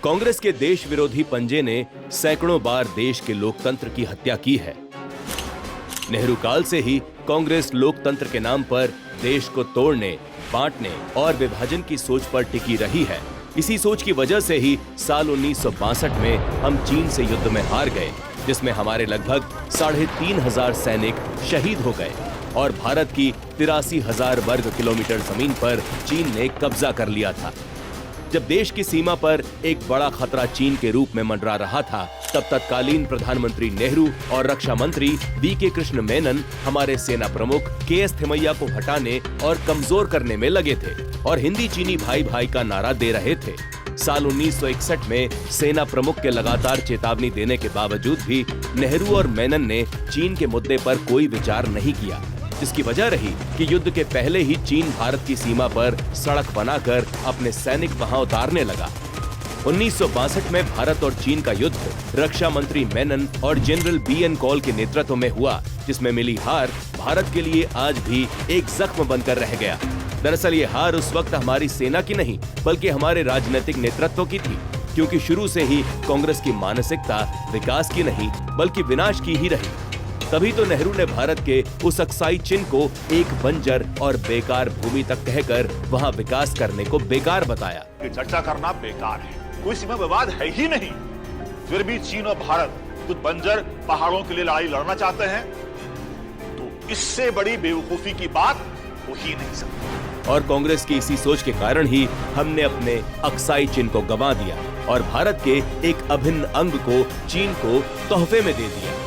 कांग्रेस के देश विरोधी पंजे ने सैकड़ों बार देश के लोकतंत्र की हत्या की है। नेहरू काल से ही कांग्रेस लोकतंत्र के नाम पर देश को तोड़ने, बांटने और विभाजन की सोच पर टिकी रही है। इसी सोच की वजह से ही साल 1962 में हम चीन से युद्ध में हार गए, जिसमें हमारे लगभग 3,500 सैनिक शहीद हो गए और भारत की 83,000 वर्ग किलोमीटर जमीन पर चीन ने कब्जा कर लिया था। जब देश की सीमा पर एक बड़ा खतरा चीन के रूप में मंडरा रहा था, तब तत्कालीन प्रधानमंत्री नेहरू और रक्षा मंत्री वी.के. कृष्ण मेनन हमारे सेना प्रमुख के.एस. थिमैया को हटाने और कमजोर करने में लगे थे और हिंदी चीनी भाई भाई का नारा दे रहे थे। साल 1961 में सेना प्रमुख के लगातार चेतावनी देने के बावजूद भी नेहरू और मेनन ने चीन के मुद्दे पर कोई विचार नहीं किया, जिसकी वजह रही कि युद्ध के पहले ही चीन भारत की सीमा पर सड़क बनाकर अपने सैनिक वहां उतारने लगा। 1962 में भारत और चीन का युद्ध रक्षा मंत्री मेनन और जनरल बी.एन. कॉल के नेतृत्व में हुआ, जिसमें मिली हार भारत के लिए आज भी एक जख्म बनकर रह गया। दरअसल ये हार उस वक्त हमारी सेना की नहीं, बल्कि हमारे राजनीतिक नेतृत्व की थी, क्योंकि शुरू से ही कांग्रेस की मानसिकता विकास की नहीं बल्कि विनाश की ही रही। तभी तो नेहरू ने भारत के उस अक्साई चिन्ह को एक बंजर और बेकार भूमि तक कहकर वहां विकास करने को बेकार बताया। चर्चा करना बेकार है, कोई सीमा विवाद है ही नहीं। फिर भी चीन और भारत कुछ बंजर पहाड़ों के लिए लड़ाई लड़ना चाहते हैं, तो इससे बड़ी बेवकूफी की बात हो ही नहीं सकती। और कांग्रेस की इसी सोच के कारण ही हमने अपने अक्साई चिन्ह को गंवा दिया और भारत के एक अभिन्न अंग को चीन को तोहफे में दे दिया।